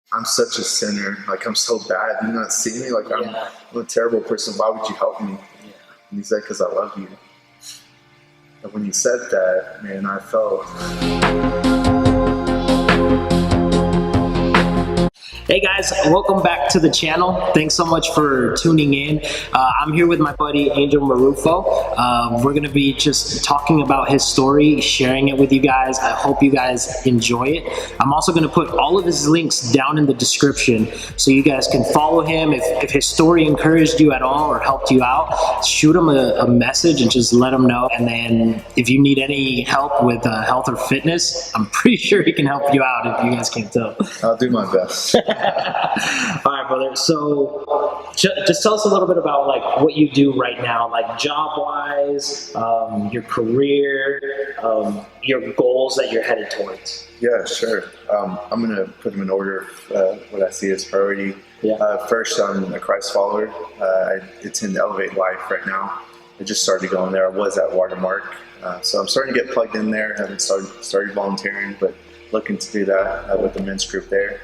I'm such a sinner. Like, I'm so bad. You not see me? Like, I'm a terrible person. Why would you help me? Yeah. And he said, because I love you. And when he said that, man, I felt... Hey guys, welcome back to the channel. Thanks so much for tuning in. I'm here with my buddy Angel Marrufo. We're gonna be just talking about his story, sharing it with you guys. I hope you guys enjoy it. I'm also gonna put all of his links down in the description so you guys can follow him. If his story encouraged you at all or helped you out, shoot him a message and just let him know. And then if you need any help with health or fitness, I'm pretty sure he can help you out if you guys can't tell. I'll do my best. All right, brother. So just tell us a little bit about like what you do right now, like job-wise, your career, your goals that you're headed towards. Yeah, sure. I'm going to put them in order of what I see as priority. Yeah. First, I'm a Christ follower. I attend Elevate Life right now. I just started going there. I was at Watermark. So I'm starting to get plugged in there. I haven't started volunteering, but looking to do that with the men's group there.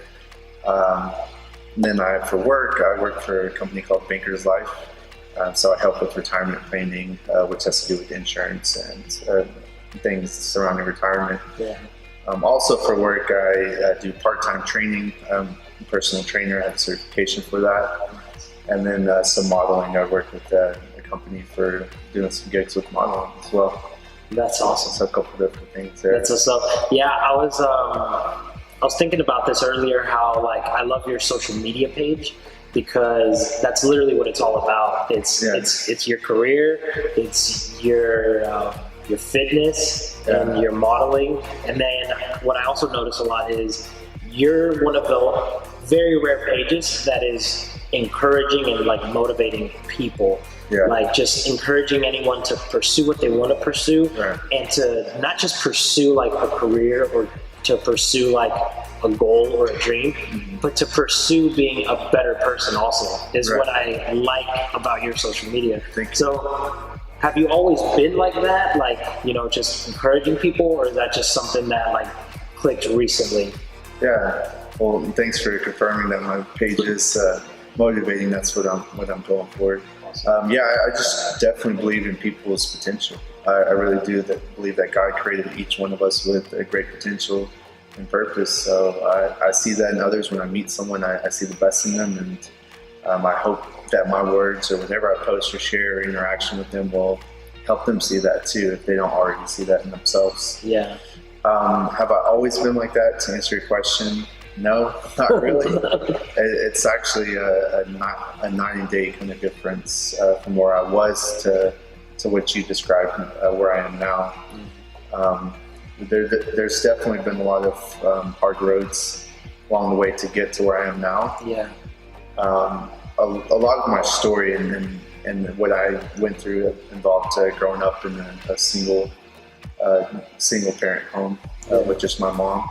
And then for work, I work for a company called Banker's Life. So I help with retirement planning, which has to do with insurance and things surrounding retirement. Yeah. Also for work, I do part-time training. I'm a personal trainer. I have a certification for that. And then some modeling. I work with a company for doing some gigs with modeling as well. That's awesome. So a couple of different things there. That's what's up. Yeah, I was thinking about this earlier, how like I love your social media page because that's literally what it's all about. It's your career, it's your fitness and your modeling. And then what I also notice a lot is you're one of the very rare pages that is encouraging and like motivating people. Yeah. Like just encouraging anyone to pursue what they want to pursue, right. And to not just pursue like a career or to pursue like a goal or a dream, but to pursue being a better person also is right. what I like about your social media. Thank you. So have you always been like that? Like, you know, just encouraging people, or is that just something that like clicked recently? Yeah. Well, thanks for confirming that my page is motivating. That's what I'm going for. Yeah, I just definitely believe in people's potential. I really do believe that God created each one of us with a great potential and purpose. So I see that in others. When I meet someone, I see the best in them, and I hope that my words or whatever I post or share or interaction with them will help them see that too, if they don't already see that in themselves. Yeah. Have I always been like that? To answer your question, no, not really. It's actually a night and day kind of difference from where I was to what you described, where I am now. There's definitely been a lot of hard roads along the way to get to where I am now. Yeah. A lot of my story and what I went through involved growing up in a single parent home with just my mom.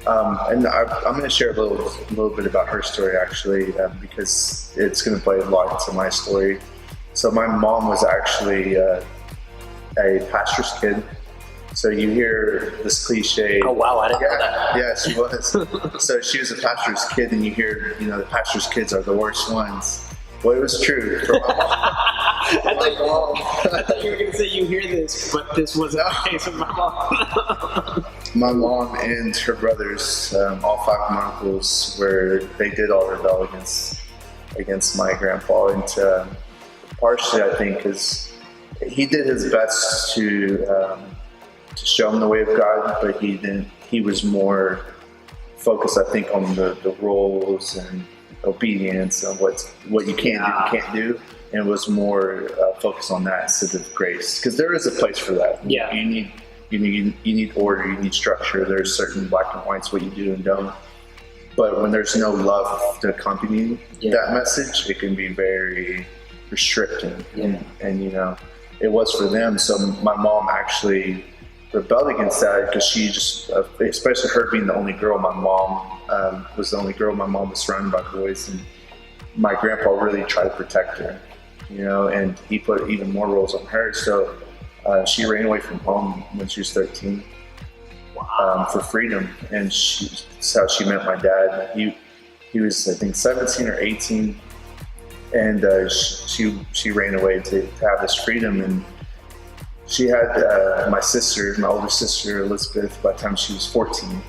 And I'm going to share a little bit about her story actually, because it's going to play a lot into my story. So my mom was actually a pastor's kid. So you hear this cliche. Oh wow, I didn't know that. Yeah, she was. So she was a pastor's kid, and you hear, the pastor's kids are the worst ones. Well, it was true for my mom. I thought you were going to say you hear this, but this wasn't the case with my mom. My mom and her brothers, all 5 of my uncles, they did all rebel against my grandpa, and partially I think because he did his best to show him the way of God, but he was more focused, I think, on the roles and obedience and what you can do and can't do, and was more focused on that instead of grace, because there is a place for that. Yeah. You need order, you need structure. There's certain black and whites, what you do and don't. But when there's no love to accompany that message, it can be very restricting. Yeah. And it was for them. So my mom actually rebelled against that because she just, especially her being the only girl, my mom was the only girl. My mom was surrounded by boys, and my grandpa really tried to protect her, and he put even more roles on her. So she ran away from home when she was 13. for freedom. And that's how she met my dad. He was, I think, 17 or 18, and she ran away to have this freedom. And she had my sister, my older sister Elizabeth, by the time she was 14.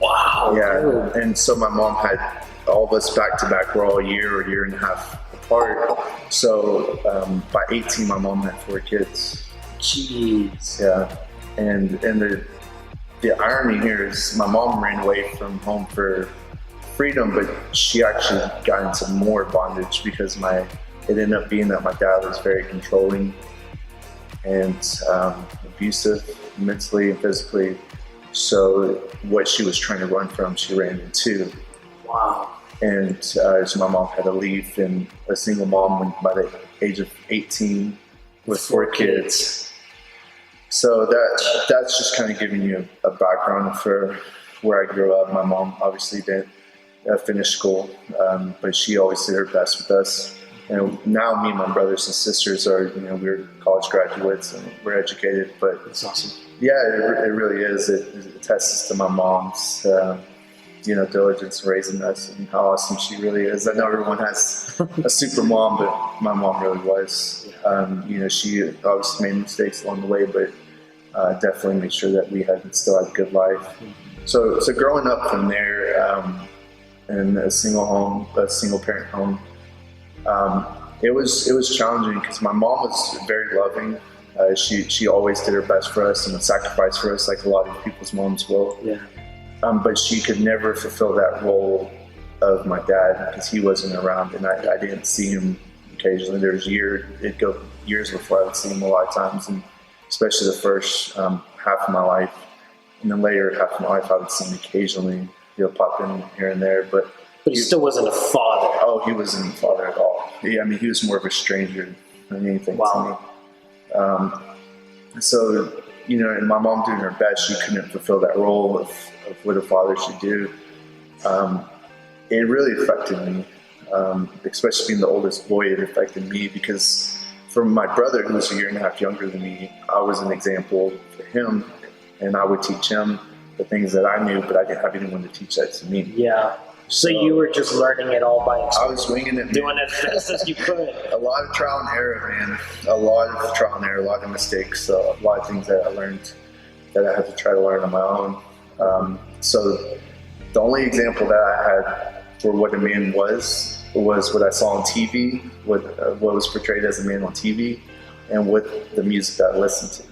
Wow. Yeah, Dude. and so my mom had all of us back to back. We're all a year or a year and a half apart. So by 18, my mom had 4 kids. Jeez. Yeah, and the irony here is my mom ran away from home for freedom, but she actually got into more bondage because it ended up being that my dad was very controlling and abusive mentally and physically. So what she was trying to run from, she ran into. Wow. And so my mom had to leave, and a single mom by the age of 18 with 4 kids. So that's just kind of giving you a background for where I grew up. My mom obviously didn't finish school, but she always did her best with us. And now me and my brothers and sisters are, we're college graduates and we're educated. But That's awesome. yeah, it really is. It attests to my mom's, diligence in raising us and how awesome she really is. I know everyone has a super mom, but my mom really was. She obviously made mistakes along the way, but definitely made sure that we still had a good life. So growing up from there in a single parent home, it was challenging because my mom was very loving. She always did her best for us and would sacrifice for us, like a lot of people's moms will. Yeah. But she could never fulfill that role of my dad because he wasn't around, and I didn't see him occasionally. It'd go years before I would see him a lot of times, and especially the first half of my life. And then later half of my life, I would see him occasionally. He'll pop in here and there, but he still wasn't a father. Oh, he wasn't a father at all. He was more of a stranger than anything to me. So, and my mom doing her best, she couldn't fulfill that role of what a father should do. It really affected me, especially being the oldest boy. It affected me because for my brother, who was a year and a half younger than me, I was an example for him, and I would teach him the things that I knew, but I didn't have anyone to teach that to me. Yeah. So you were just learning it all by yourself. I was winging it, doing it as best as you could. A lot of trial and error, man. A lot of trial and error, a lot of mistakes, a lot of things that I learned that I had to try to learn on my own. So the only example that I had for what a man was what I saw on TV, what was portrayed as a man on TV, and with the music that I listened to.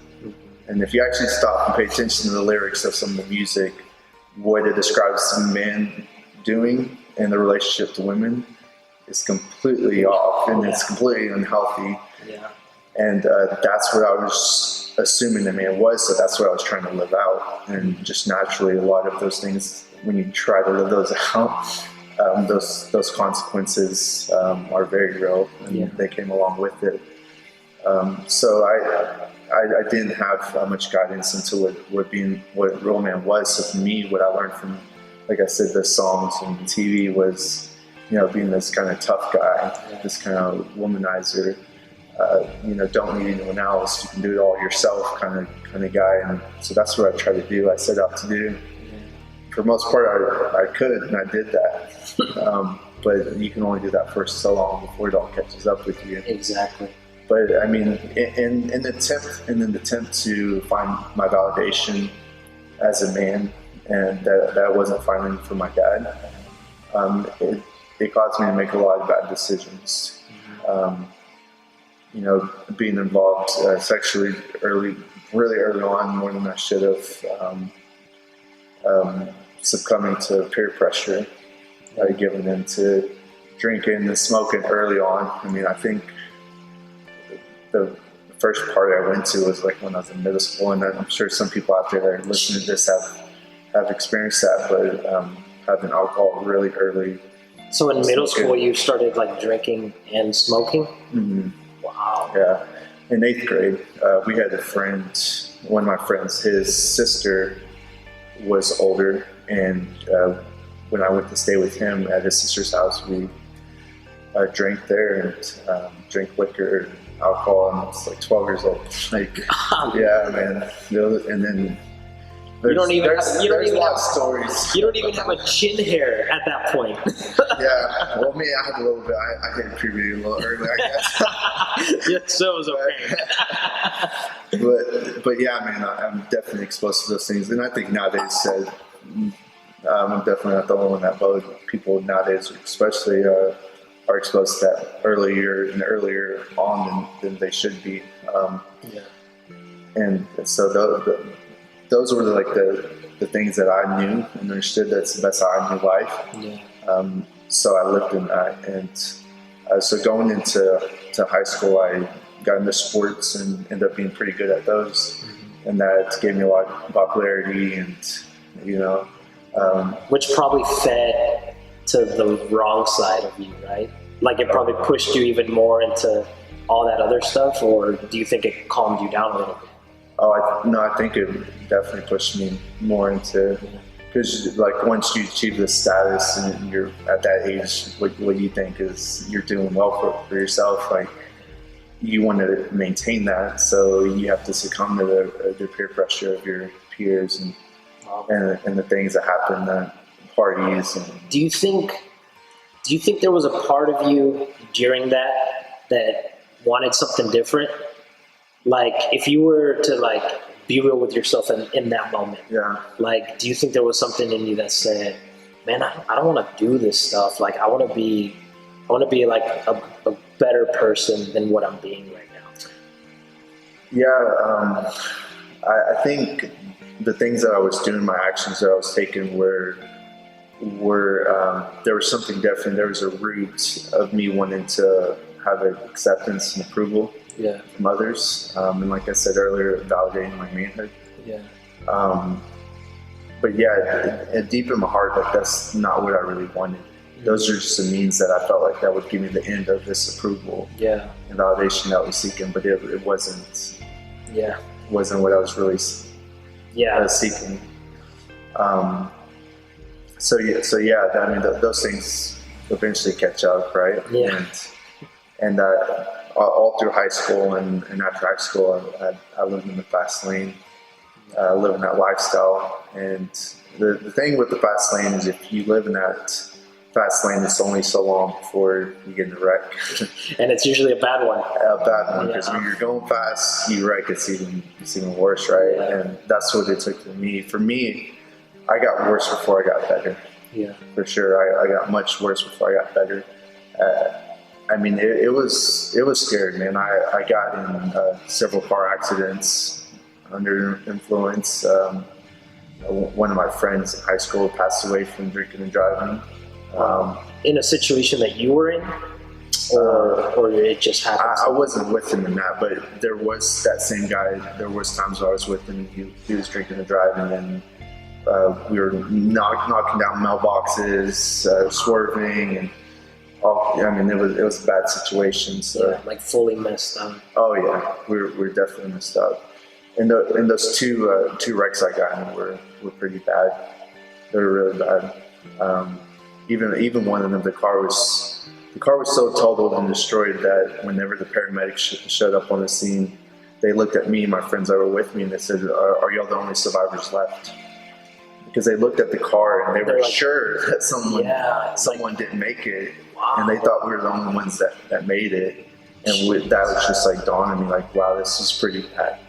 And if you actually stop and pay attention to the lyrics of some of the music, what it describes men doing and the relationship to women is completely off, and it's completely unhealthy. Yeah. And that's what I was assuming the man was, so that's what I was trying to live out. And just naturally, a lot of those things, when you try to live those out, those consequences are very real, and they came along with it. So I didn't have much guidance into what real man was. So for me, what I learned from, like I said, the songs and TV was, being this kind of tough guy, this kind of womanizer, don't need anyone else. You can do it all yourself, kind of guy. And so that's what I tried to do. I set out to do. For the most part, I could, and I did that. But you can only do that for so long before it all catches up with you. Exactly. But I mean, in an attempt to find my validation as a man, and that I wasn't finding from my dad, it caused me to make a lot of bad decisions. Being involved sexually really early on, more than I should have. Succumbing to peer pressure, giving in to drinking and smoking early on. I mean, I think the first party I went to was like when I was in middle school, and I'm sure some people out there that are listening to this have experienced that, but having alcohol really early. So in middle school, you started like drinking and smoking? Mm-hmm. Wow. Yeah. In 8th grade, we had a friend, one of my friends, his sister was older, and when I went to stay with him at his sister's house, we drank there and drank liquor and alcohol, and I was like 12 years old. Like, yeah, man. And then You don't even have stories. You don't even have a chin hair at that point. Yeah, well, me, I had a little bit. I hit puberty a little early, I guess. Yeah, so it was okay. but yeah, I mean, I'm definitely exposed to those things, and I think nowadays, I'm definitely not the only one that both people nowadays, especially, are exposed to that earlier on than they should be. Yeah. And so those were the things that I knew and understood. That's the best I knew life. Yeah. So I lived in that, and so going into high school, I got into sports and ended up being pretty good at those, and that gave me a lot of popularity, and which probably fed to the wrong side of you, right? Like it probably pushed you even more into all that other stuff, or do you think it calmed you down a little bit? I think it definitely pushed me more into, because like once you achieve this status and you're at that age, what you think is you're doing well for yourself, like you want to maintain that, so you have to succumb to the peer pressure of your peers and the things that happen at parties. And do you think there was a part of you during that wanted something different? Like, if you were to like be real with yourself in that moment, like, do you think there was something in you that said, "Man, I don't want to do this stuff. Like, I want to be like a better person than what I'm being right now"? Yeah, I think the things that I was doing, my actions that I was taking were there was something different. There was a root of me wanting to have acceptance and approval from others, and like I said earlier, validating my manhood. But yeah, deep in my heart, like that's not what I really wanted. Those are just the means that I felt like that would give me the end of this approval and validation that I was seeking, but it wasn't what I was really seeking. So yeah, I mean, those things eventually catch up, right? And all through high school and after high school, I lived in the fast lane, living that lifestyle. And the thing with the fast lane is if you live in that fast lane, it's only so long before you get in a wreck. And it's usually a bad one. Because when you're going fast, you wreck, it's even worse, right? And that's what it took for me. For me, I got worse before I got better. For sure. I got much worse before I got better. I mean, it was scary, man. I got in several car accidents under influence. One of my friends in high school passed away from drinking and driving. In a situation that you were in, or it just happened? I wasn't with him in that, but there was that same guy. There was times where I was with him. He was drinking and driving, and we were knocking down mailboxes, swerving, and I mean, it was a bad situation. So like fully messed up. Oh yeah, we're definitely messed up. And those two wrecks I got in were pretty bad. They were really bad. Even one of them, the car was so totaled and destroyed that whenever the paramedics showed up on the scene, they looked at me and my friends that were with me and they said, "Are y'all the only survivors left?" Because they looked at the car and they were like, sure that someone didn't make it, and they thought we were the only ones that made it. And that was just like dawned on me, like, wow, this is pretty bad.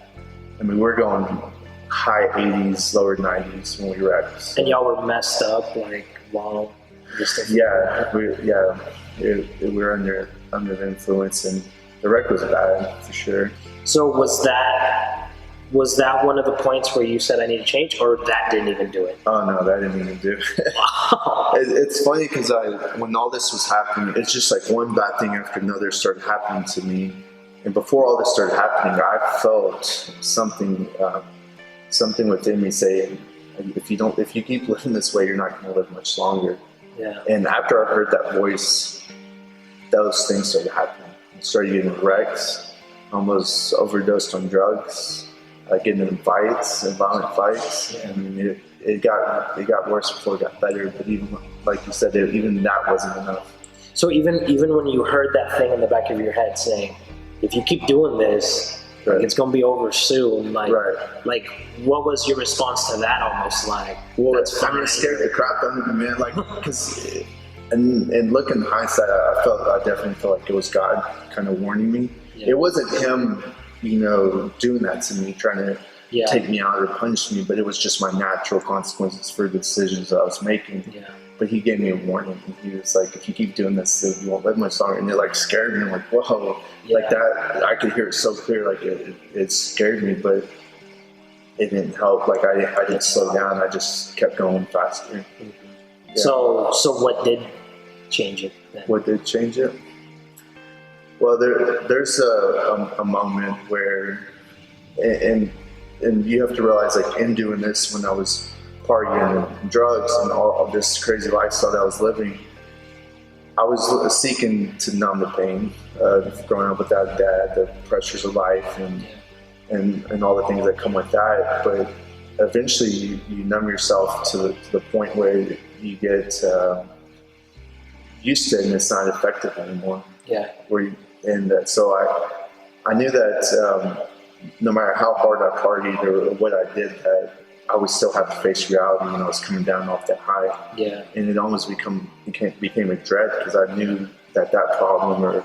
I mean, we're going high 80s, lower 90s when we wrecked. And y'all were messed up, like, while this thing. We were under the influence, and the wreck was bad for sure. So was that one of the points where you said I need to change, or that didn't even do it? Oh no, that didn't even do it. Wow. It's funny because when all this was happening, it's just like one bad thing after another started happening to me. And before all this started happening, I felt something within me saying, if you keep living this way, you're not going to live much longer. And after I heard that voice, those things started happening. I started getting wrecked, almost overdosed on drugs, getting in fights, and violent fights. I mean, it got worse before it got better. But even like you said, even that wasn't enough. So even when you heard that thing in the back of your head saying, if you keep doing this, Right. Like, it's gonna be over soon. Like, Right. like, what was your response to that? Almost like, Well, that's I mean, it scared the crap out of me, man. Like, because, and looking in hindsight, I definitely felt like it was God kind of warning me. Yeah. It wasn't him, doing that to me, trying to take me out or punish me, but it was just my natural consequences for the decisions that I was making. Yeah. But he gave me a warning. He was like, if you keep doing this, you won't live much longer. And it like scared me. I'm like, whoa, like that. I could hear it so clear. Like it scared me, but it didn't help. Like I didn't slow down. I just kept going faster. Mm-hmm. Yeah. So what did change it then? What did change it? Well, there's a moment where, and you have to realize, like, in doing this, when I was partying and drugs and all of this crazy lifestyle that I was living, I was seeking to numb the pain of growing up without a dad, the pressures of life, and all the things that come with that. But eventually, you numb yourself to the point where you get used to it, and it's not effective anymore. Yeah. So I knew that no matter how hard I partied or what I did, that I would still have to face reality when I was coming down off that high. Yeah. And it almost became a dread, because I knew that problem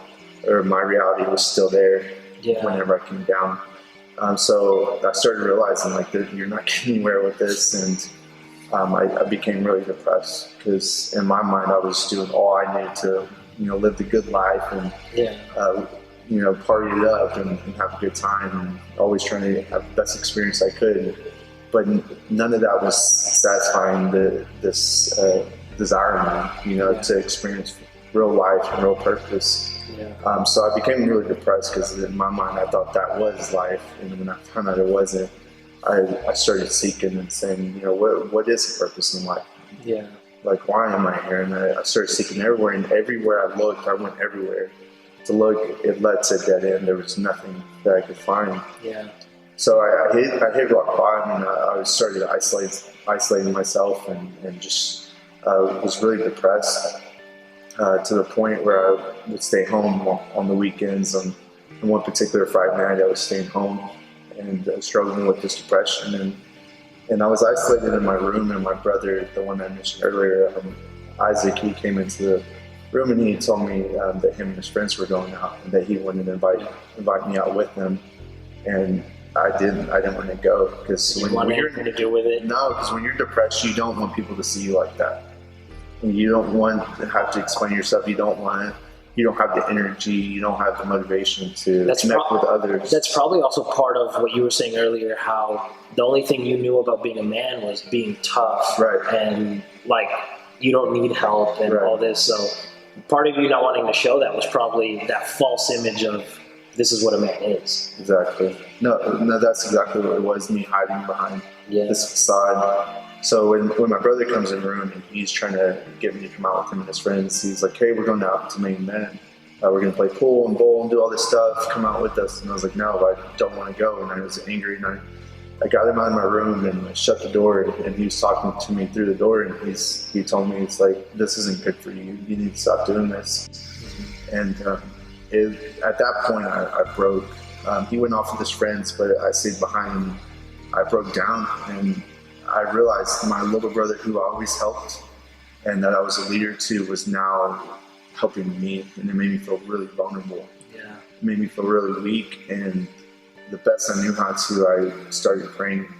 or my reality was still there whenever I came down. So I started realizing, like, that you're not getting anywhere with this, and I became really depressed, because in my mind I was doing all I needed to, live the good life and party it up and have a good time, and always trying to have the best experience I could. But none of that was satisfying this desire in me, to experience real life and real purpose. Yeah. So I became really depressed, because in my mind I thought that was life, and when I found out it wasn't, I started seeking and saying, what is the purpose in life? Yeah. Like, why am I here? And I started seeking everywhere, and everywhere I looked, I went everywhere to look. It led to a dead end. There was nothing that I could find. Yeah. So I hit rock bottom, and I started isolating myself, and just was really depressed to the point where I would stay home on the weekends. On one particular Friday night, I was staying home and struggling with this depression, and I was isolated in my room. And my brother, the one I mentioned earlier, Isaac, he came into the room, and he told me that him and his friends were going out, and that he wanted to invite me out with him. And I didn't want to go, because when you're anything to do with it. No, because when you're depressed, you don't want people to see you like that. And you don't want to have to explain yourself. You don't have the energy. You don't have the motivation to connect with others. That's probably also part of what you were saying earlier, how the only thing you knew about being a man was being tough. Right. And, like, you don't need help and all this. So part of you not wanting to show that was probably that false image of, this is what a man is. Exactly. No, that's exactly what it was, me hiding behind this facade. So when my brother comes in the room and he's trying to get me to come out with him and his friends, he's like, hey, we're going out to Maine Men. We're going to play pool and bowl and do all this stuff. Come out with us. And I was like, no, I don't want to go. And I was angry. And I got him out of my room and I shut the door. And he was talking to me through the door. And he told me, it's like, this isn't good for you. You need to stop doing this. And at that point, I broke. He went off with his friends, but I stayed behind him. I broke down, and I realized my little brother, who I always helped and that I was a leader to, was now helping me, and it made me feel really vulnerable. Yeah. It made me feel really weak, and the best I knew how to, I started praying.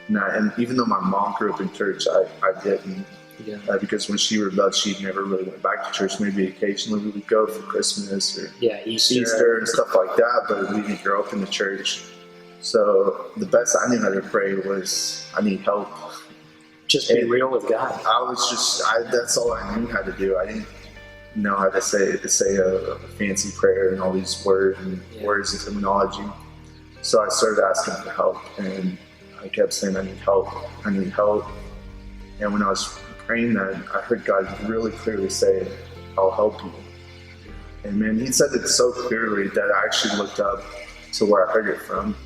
And even though my mom grew up in church, I didn't. Yeah. Because when she rebelled, she never really went back to church. Maybe occasionally we would go for Christmas or Easter and stuff like that, but we didn't grow up in the church. So the best I knew how to pray was, I need help. Just be real with God. That's all I knew how to do. I didn't know how to say a fancy prayer and all these words and terminology. So I started asking for help, and I kept saying, I need help. And when I was praying that, I heard God really clearly say, I'll help you. And man, he said it so clearly that I actually looked up to where I heard it from.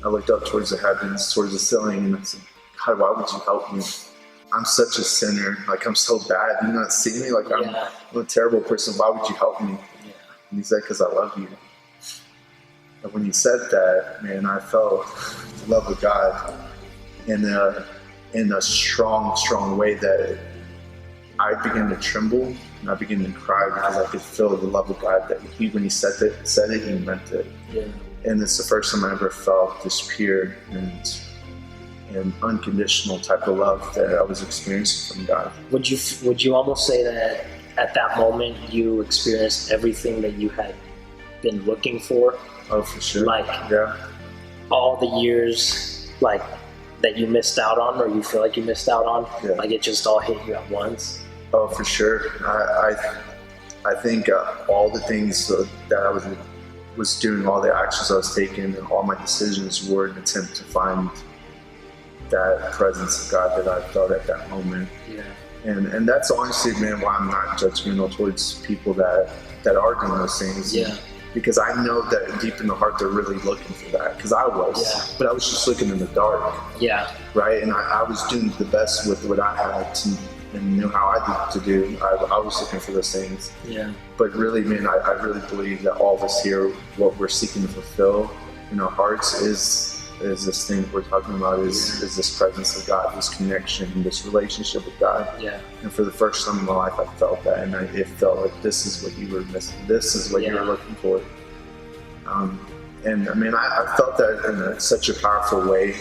I looked up towards the heavens, towards the ceiling, and I said, God, why would you help me? I'm such a sinner. Like, I'm so bad. You not see me? Like, I'm a terrible person. Why would you help me? Yeah. And he said, because I love you. And when he said that, man, I felt the love of God in a strong way that I began to tremble and I began to cry because I could feel the love of God that when he said it, he meant it. Yeah. And it's the first time I ever felt this pure and unconditional type of love that I was experiencing from God. Would you almost say that at that moment you experienced everything that you had been looking for? Oh, for sure. Like, yeah, all the years like that you missed out on, or you feel like you missed out on, yeah. like it just all hit you at once? Oh, for sure. I think all the things that I was doing, all the actions I was taking, and all my decisions were an attempt to find that presence of God that I felt at that moment. Yeah. And that's honestly, man, why I'm not judgmental towards people that are doing those things. Yeah. Because I know that deep in the heart they're really looking for that. Because I was, yeah. But I was just looking in the dark. Yeah. Right, and I was doing the best with what I had and knew how I did to do. I was looking for those things. Yeah. But really, man, I really believe that all of us here, what we're seeking to fulfill in our hearts is this thing we're talking about, is this presence of God, this connection, this relationship with God. Yeah. And for the first time in my life, I felt that, and it felt like this is what you were missing. This is what you were looking for. And I mean, I felt that in such a powerful way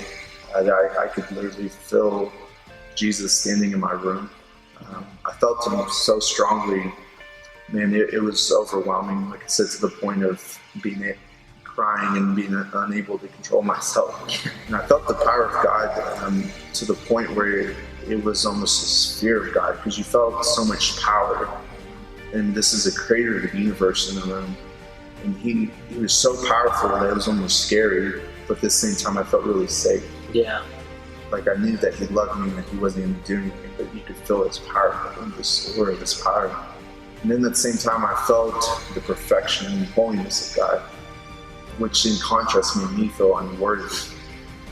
that I could literally feel Jesus standing in my room. I felt him so strongly, man. It was overwhelming. Like I said, to the point of crying and being unable to control myself. And I felt the power of God to the point where it was almost this fear of God, because you felt so much power. And this is a creator of the universe in the room. And he was so powerful that it was almost scary, but at the same time I felt really safe. Yeah. Like I knew that he loved me and that he wasn't going to do anything, but you could feel his power and this aura of his power. And then at the same time I felt the perfection and holiness of God, which in contrast made me feel unworthy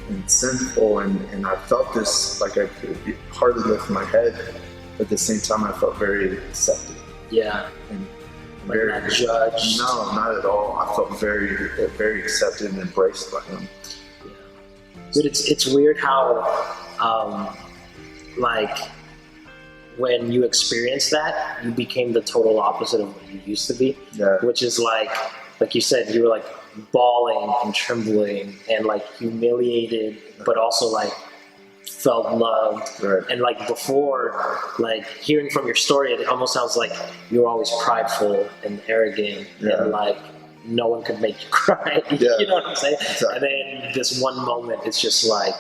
and sinful. And I felt this, like I could hardly lift my head, but at the same time I felt very accepted. Yeah. And like very not judged. No, not at all. I felt very accepted and embraced by him. Yeah. Dude, it's weird how like when you experience that, you became the total opposite of what you used to be. Yeah. Which is like you said, you were like bawling and trembling and like humiliated, but also like felt loved. Right. And like before, like hearing from your story, it almost sounds like you were always prideful and arrogant, and like no one could make you cry. Yeah. You know what I'm saying? Exactly. And then this one moment, it's just like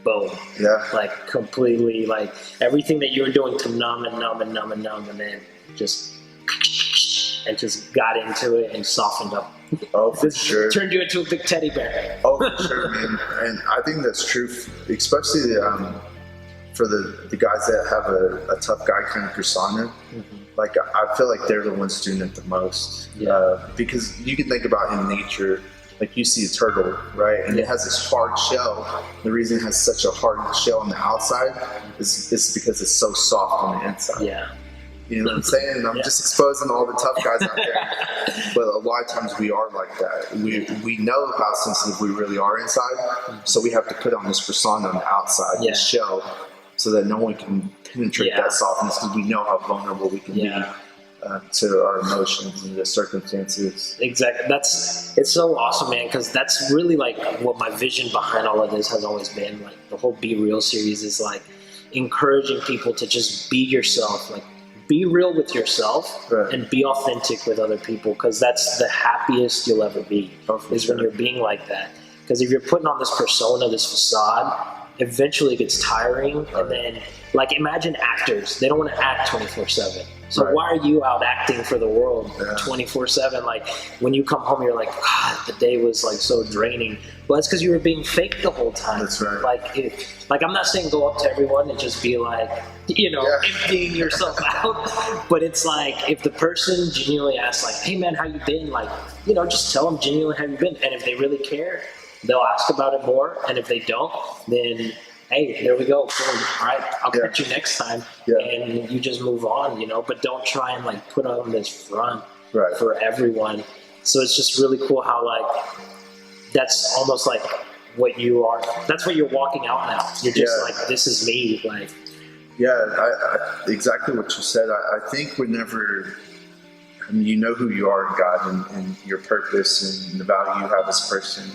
boom. Yeah. Like completely, like everything that you were doing to numb, and then just got into it and softened up. Oh, for sure. Turned you into a big teddy bear. Oh, for sure, man. And I think that's true, especially for the guys that have a tough guy kind of persona. Mm-hmm. Like, I feel like they're the ones doing it the most. Yeah. Because you can think about in nature, like you see a turtle, right? And it has this hard shell. The reason it has such a hard shell on the outside is because it's so soft on the inside. Yeah. You know what I'm saying? I'm just exposing all the tough guys out there. But a lot of times we are like that. We know how sensitive we really are inside, so we have to put on this persona on the outside, this shell, so that no one can penetrate that softness, because we know how vulnerable we can be to our emotions and the circumstances. Exactly. It's so awesome, man, because that's really like what my vision behind all of this has always been. Like the whole Be Real series is like encouraging people to just be yourself, like be real with yourself and be authentic with other people, because that's the happiest you'll ever be, is when you're being like that. Because if you're putting on this persona, this facade, eventually it gets tiring. And then, like, imagine actors, they don't want to act 24/7. So why are you out acting for the world 24/7? Like, when you come home, you're like, God, the day was like so draining. Well, it's because you were being fake the whole time. That's right. Like, I'm not saying go up to everyone and just be like, emptying yourself out. But it's like, if the person genuinely asks, like, hey man, how you been? Like, just tell them genuinely how you been. And if they really care, they'll ask about it more. And if they don't, then hey, there we go. Boom. All right, I'll catch you next time. And you just move on, but don't try and like put on this front for everyone. So it's just really cool how like that's almost like what you are. That's what you're walking out now. You're just like, this is me. Like, yeah, exactly what you said. I think whenever you know who you are in God and your purpose and the value you have as a person,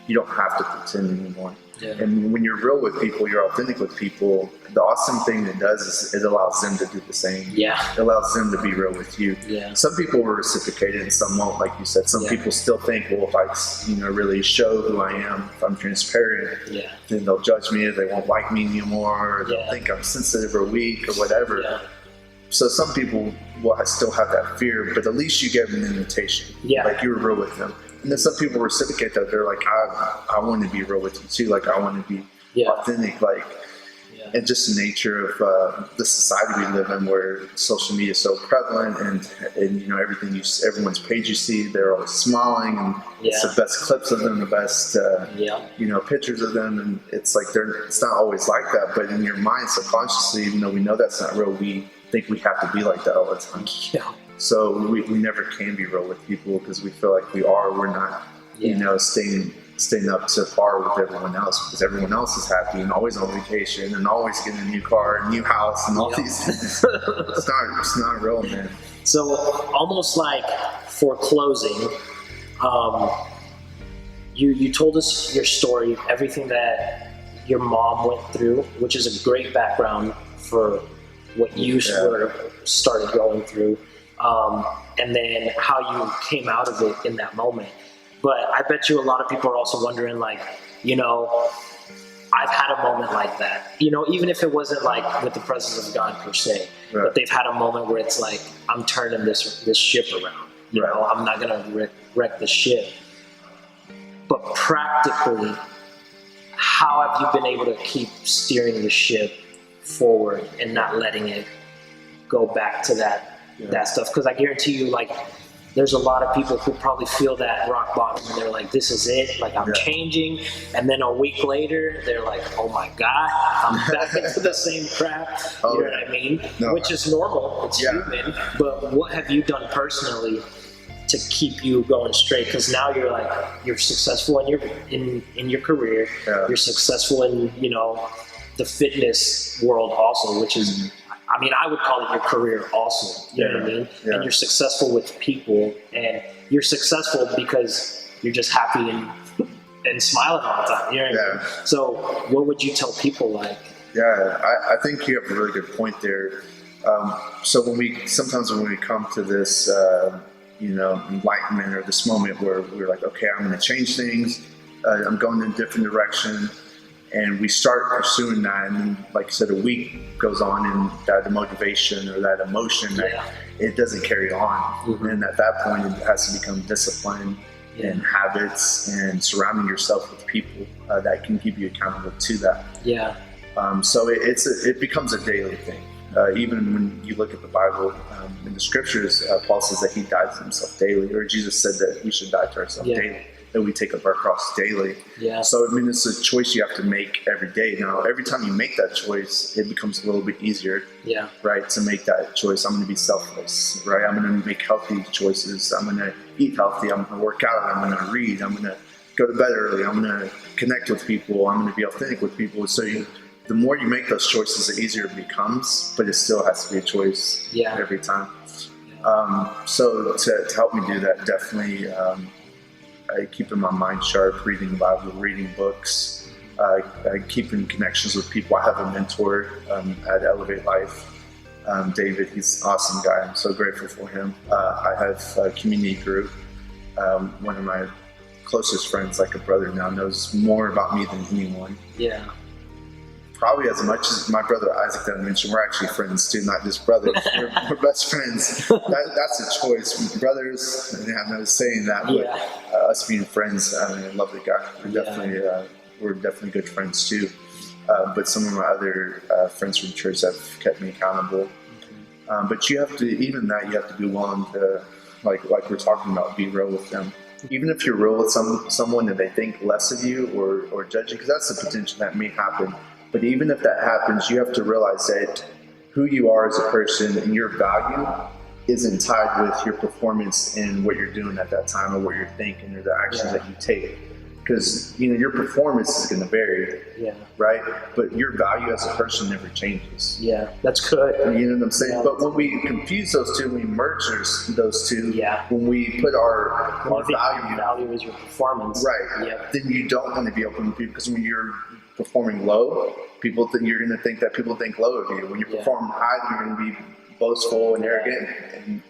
you don't have to pretend anymore. Yeah. And when you're real with people, you're authentic with people, the awesome thing it does is it allows them to do the same. Yeah. It allows them to be real with you. Yeah. Some people will reciprocate it and some won't, like you said. Some people still think, well, if I really show who I am, if I'm transparent, then they'll judge me, or they won't like me anymore, or they'll think I'm sensitive or weak or whatever. Yeah. So some people will still have that fear, but at least you gave them an invitation. Yeah. Like you were real with them. And then some people reciprocate that. They're like, I want to be real with you too. Like I want to be authentic. Like, and just the nature of the society we live in, where social media is so prevalent, and you know everything everyone's page you see, they're always smiling, and it's the best clips of them, the best you know pictures of them, and it's like it's not always like that. But in your mind, subconsciously, even though we know that's not real, we think we have to be like that all the time. Yeah. So we never can be real with people because we feel like we're not, you know, staying up to par with everyone else, because everyone else is happy and always on vacation and always getting a new car, a new house, and all these things. It's not real, man. So almost like for closing, you told us your story, everything that your mom went through, which is a great background for what you started going through, and then how you came out of it in that moment. But I bet you a lot of people are also wondering, like, you know, I've had a moment like that, you know, even if it wasn't like with the presence of God per se, but they've had a moment where it's like, I'm turning this ship around, you know, I'm not going to wreck the ship. But practically, how have you been able to keep steering the ship forward and not letting it go back to that stuff? Because I guarantee you, like, there's a lot of people who probably feel that rock bottom and they're like, this is it, like I'm changing. And then a week later, they're like, oh my God, I'm back into the same crap. You know what I mean? No. Which is normal, it's human. But what have you done personally to keep you going straight? Because now you're successful in your career. You're successful in, you know, the fitness world also, which is, I mean, I would call it your career also, you know what I mean? And you're successful with people, and you're successful because you're just happy and smiling all the time, you know what I mean? So what would you tell people like? Yeah, I think you have a really good point there. So sometimes when we come to this, you know, enlightenment or this moment where we're like, okay, I'm going to change things, I'm going in a different direction. And we start pursuing that, and then, like I said, a week goes on, and that motivation or that emotion, it doesn't carry on. Mm-hmm. And at that point, it has to become discipline and habits, and surrounding yourself with people that can keep you accountable to that. Yeah. So it becomes a daily thing. Even when you look at the Bible, in the scriptures, Paul says that he died to himself daily, or Jesus said that we should die to ourselves daily, that we take up our cross daily. Yeah. So I mean, it's a choice you have to make every day. Now, every time you make that choice, it becomes a little bit easier, right, to make that choice. I'm going to be selfless, right? I'm going to make healthy choices. I'm going to eat healthy. I'm going to work out. I'm going to read. I'm going to go to bed early. I'm going to connect with people. I'm going to be authentic with people. So the more you make those choices, the easier it becomes, but it still has to be a choice every time. So to help me do that, definitely I keeping my mind sharp, reading the Bible, reading books, keeping connections with people. I have a mentor at Elevate Life, David. He's an awesome guy. I'm so grateful for him. I have a community group. One of my closest friends, like a brother now, knows more about me than anyone. Yeah. Probably as much as my brother Isaac that I mentioned. We're actually friends too, not just brothers. We're best friends. That's a choice. Brothers, I'm not saying that, but us being friends, I mean, I love the guy. We're definitely good friends too. But some of my other friends from church have kept me accountable. But you have to be willing to, like we're talking about, be real with them. Even if you're real with someone and they think less of you or judge you, because that's the potential that may happen. But even if that happens, you have to realize that who you are as a person and your value isn't tied with your performance and what you're doing at that time or what you're thinking or the actions that you take. because your performance is going to vary, Yeah. right? But your value as a person never changes. Yeah, that's good. You know what I'm saying? Yeah. But when we confuse those two, we merge those two. Yeah. When we put our value is your performance, right? Yeah. Then you don't want to be open with people, because when you're performing low, you're going to think that people think low of you. When you perform high, you're going to be boastful and arrogant, and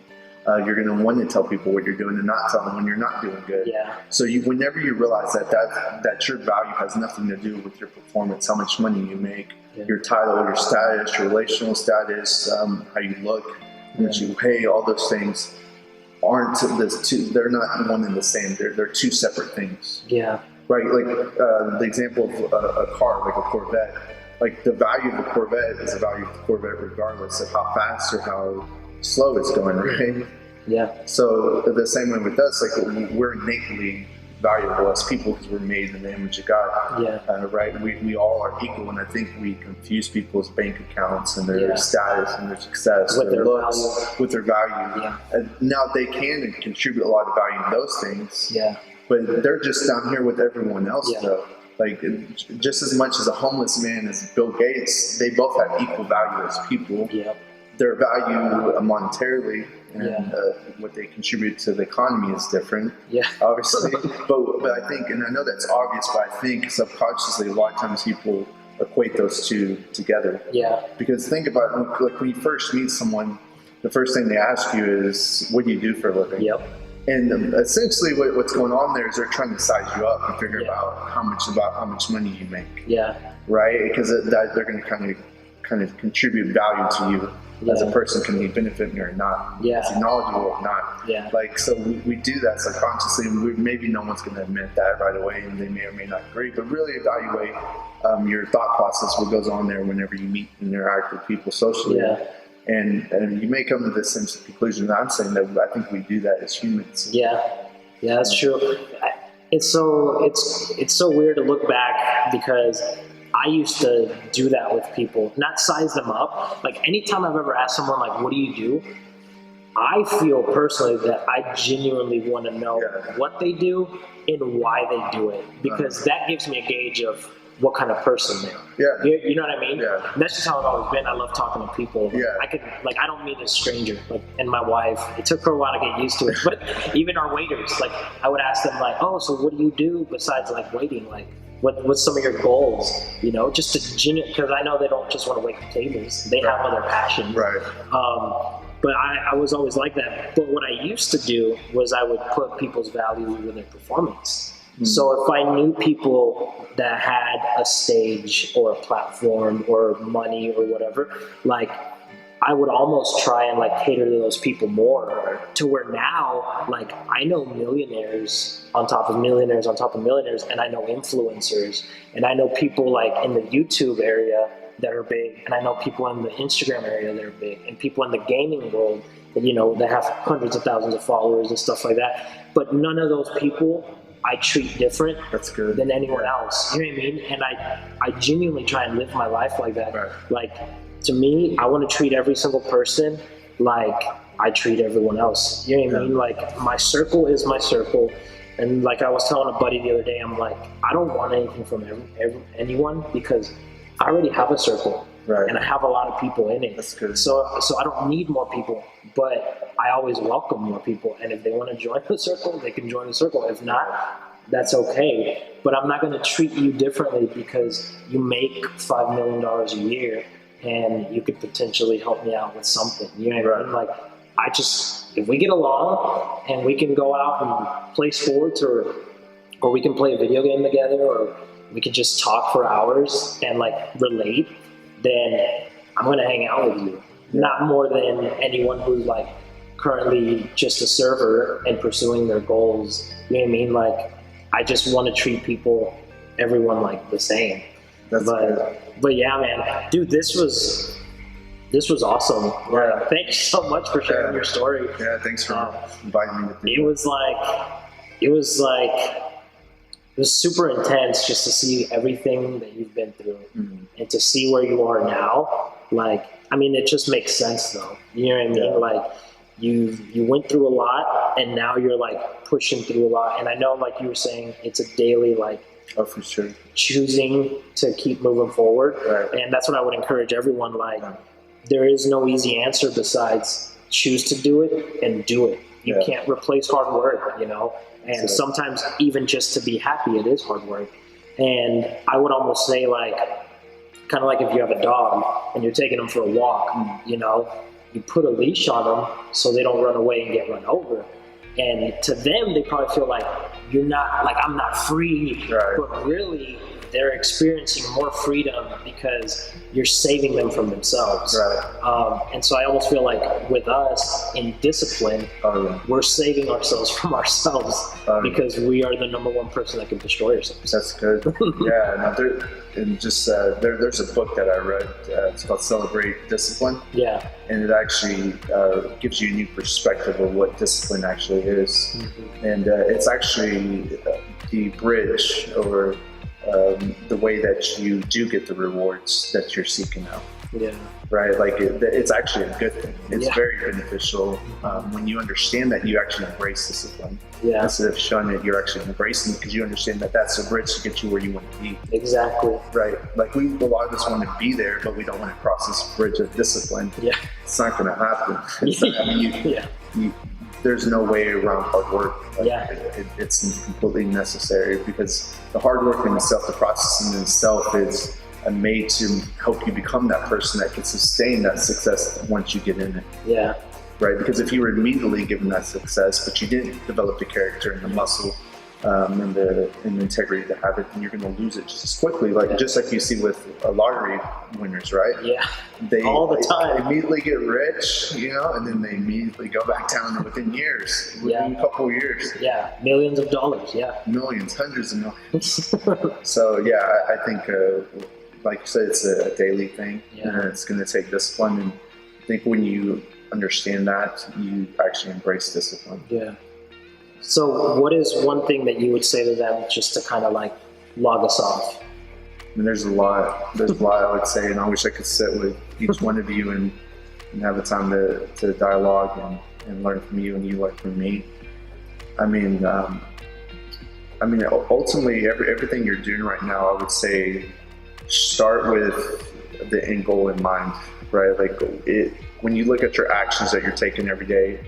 you're going to want to tell people what you're doing and not tell them when you're not doing good. Yeah. So whenever you realize that your value has nothing to do with your performance, how much money you make, your title, your status, your relational status, how you look, what you pay, all those things aren't they're not one and the same. They're two separate things. Yeah. Right. Like the example of a car, like a Corvette. Like the value of a Corvette is the value of the Corvette regardless of how fast or how slow it's going, right? Yeah. So the same way with us, like we're innately valuable as people because we're made in the image of God. Yeah. Right. We all are equal, and I think we confuse people's bank accounts and their status and their success, with their looks, value. with their value. Yeah. And now they can contribute a lot of value in those things. Yeah. But they're just down here with everyone else, though. Like, just as much as a homeless man as Bill Gates, they both have equal value as people. Yeah. Their value monetarily and what they contribute to the economy is different, obviously. but I think, and I know that's obvious, but I think subconsciously a lot of times people equate those two together. Yeah. Because think about it, like when you first meet someone, the first thing they ask you is, what do you do for a living? Yep. And essentially what's going on there is they're trying to size you up and figure out how much money you make. Yeah. Right? Because they're going to kind of contribute value to you as a person. Can he benefit me or not? Yeah. Is he knowledgeable or not? Yeah. Like, so we do that subconsciously, and maybe no one's going to admit that right away, and they may or may not agree, but really evaluate your thought process, what goes on there whenever you meet and interact with people socially. Yeah. And you may come to the same conclusion that I'm saying, that I think we do that as humans. Yeah, that's true. It's so weird to look back, because I used to do that with people, not size them up. Like anytime I've ever asked someone, like, what do you do? I feel personally that I genuinely want to know what they do and why they do it, because that gives me a gauge of what kind of person they are. Yeah. You know what I mean? Yeah. And that's just how I've always been. I love talking to people. I don't mean a stranger. Like, and my wife, it took her a while to get used to it. But even our waiters, like, I would ask them, like, oh, so what do you do besides like waiting? Like, what's some of your goals? You know, just to because I know they don't just want to wait for tables. They have other passions. Right. But I was always like that. But what I used to do was I would put people's value with their performance. So if I knew people that had a stage or a platform or money or whatever, like, I would almost try and like cater to those people more, to where now, like, I know millionaires on top of millionaires on top of millionaires, and I know influencers, and I know people like in the YouTube area that are big, and I know people in the Instagram area that are big, and people in the gaming world that, you know, that have hundreds of thousands of followers and stuff like that. But none of those people I treat different than anyone else. You know what I mean? And I genuinely try and live my life like that. Right. Like, to me, I want to treat every single person like I treat everyone else. You know what I mean? Like, my circle is my circle. And like I was telling a buddy the other day, I'm like, I don't want anything from anyone, because I already have a circle. Right. And I have a lot of people in it. That's good. So I don't need more people, but I always welcome more people. And if they want to join the circle, they can join the circle. If not, that's okay. But I'm not going to treat you differently because you make $5 million a year and you could potentially help me out with something. You know what I mean? Like, if we get along and we can go out and play sports, or we can play a video game together, or we can just talk for hours and like relate, then I'm going to hang out with you. Not more than anyone who's like currently just a server and pursuing their goals. You know what I mean? Like, I just want to treat everyone like the same. But yeah, man, dude, this was awesome. Yeah. Thank you so much for sharing your story. Yeah, thanks for inviting me to It was super intense just to see everything that you've been through and to see where you are now. Like, I mean, it just makes sense though. You know what I mean? Like, you went through a lot, and now you're like pushing through a lot. And I know, like you were saying, it's a daily like for sure, choosing to keep moving forward. Right. And that's what I would encourage everyone. Like, there is no easy answer besides choose to do it and do it. You can't replace hard work, you know. And sometimes even just to be happy, it is hard work. And I would almost say, like, kind of like if you have a dog and you're taking them for a walk, you know, you put a leash on them so they don't run away and get run over. And to them, they probably feel like you're not, like, I'm not free, but really they're experiencing more freedom because you're saving them from themselves. And so I almost feel like with us in discipline, we're saving ourselves from ourselves because we are the number one person that can destroy ourselves. That's good. There's a book that I read. It's called Celebrate Discipline. Yeah. And it actually gives you a new perspective of what discipline actually is. And it's actually the bridge over the way that you do get the rewards that you're seeking out. Right? Like it's actually a good thing. It's very beneficial when you understand that you actually embrace discipline. Instead of showing it, you're actually embracing it because you understand that that's a bridge to get you where you want to be. Exactly. Right. Like a lot of us want to be there, but we don't want to cross this bridge of discipline. It's not going to happen. There's no way around hard work. It's completely necessary because the hard work in itself, the process in itself is made to help you become that person that can sustain that success once you get in it. Right? Because if you were immediately given that success, but you didn't develop the character and the muscle and the integrity to have it, then you're going to lose it just as quickly. Like just like you see with lottery winners, right? They all the time immediately get rich, you know, and then they immediately go back down within years, within a couple of years. Millions of dollars. Millions, hundreds of millions. So I think like you said, it's a daily thing, and it's going to take discipline. And I think when you understand that, you actually embrace discipline. So what is one thing that you would say to them just to kind of like log us off? I mean, there's a lot I would say, and I wish I could sit with each one of you and have a time to dialogue and learn from you and you learn from me. I mean, ultimately everything you're doing right now, I would say start with the end goal in mind, right? Like when you look at your actions that you're taking every day,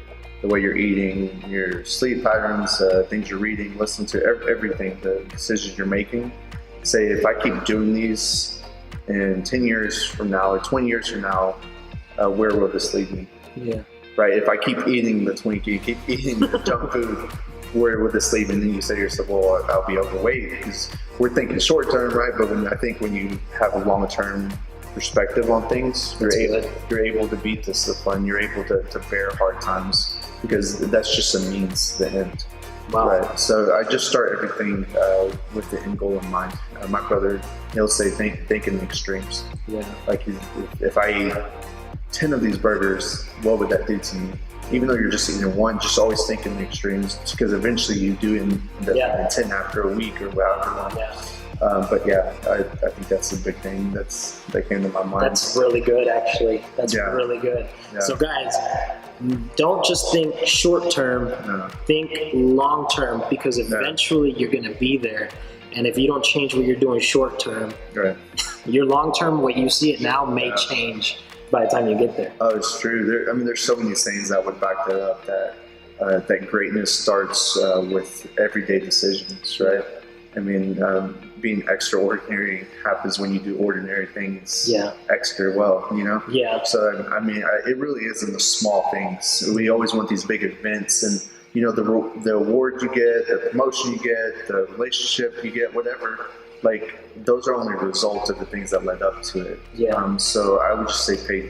the way you're eating, your sleep patterns, things you're reading, listening to, everything, the decisions you're making. Say, if I keep doing these in 10 years from now or 20 years from now, where will this lead me? Right? If I keep eating the Twinkie, keep eating the junk food, where will this lead me? And then you say to yourself, well, I'll be overweight, because we're thinking short term, right? But when you have a long term perspective on things, you're able to beat discipline, you're able to bear hard times, because that's just a means to the end. Right. So I just start everything with the end goal in mind. My brother, he'll say, think in the extremes. Like if I eat 10 of these burgers, what would that do to me? Even though you're just eating one, just always think in the extremes, because eventually you do end up 10 after a week or however long. But I think that's a big thing that came to my mind. That's really good, actually. That's really good. So guys, don't just think short term, think long term, because eventually you're going to be there. And if you don't change what you're doing short term, your long term, what you see it now, may change by the time you get there. Oh, it's true. There's so many things that would back that up, that greatness starts with everyday decisions, right? I mean, being extraordinary happens when you do ordinary things extra well, you know? So, I mean, it really is in the small things. We always want these big events, and, you know, the award you get, the promotion you get, the relationship you get, whatever, like, those are only a result of the things that led up to it. So I would just say pay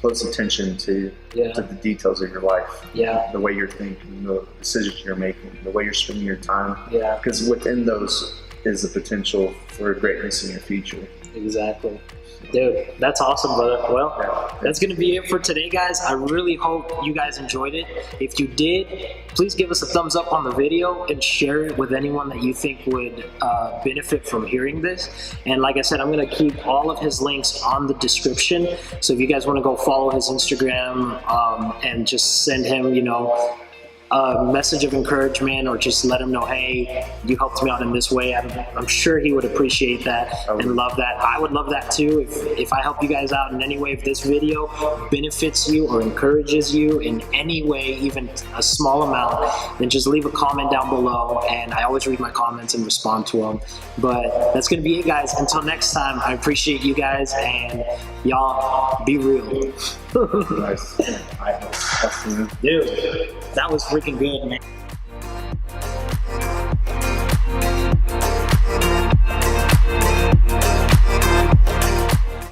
close attention to the details of your life, the way you're thinking, the decisions you're making, the way you're spending your time, because within those is the potential for greatness in your future. Exactly. Dude, that's awesome, brother. Well, that's going to be it for today, guys. I really hope you guys enjoyed it. If you did, please give us a thumbs up on the video and share it with anyone that you think would benefit from hearing this. And like I said, I'm going to keep all of his links on the description. So if you guys want to go follow his Instagram and just send him, you know, a message of encouragement, or just let him know, hey, you helped me out in this way. I'm sure he would appreciate that and love that. I would love that too. If I help you guys out in any way, if this video benefits you or encourages you in any way, even a small amount, then just leave a comment down below, and I always read my comments and respond to them. But that's gonna be it, guys. Until next time, I appreciate you guys, and y'all be real. Nice. Dude, that was freaking good, man.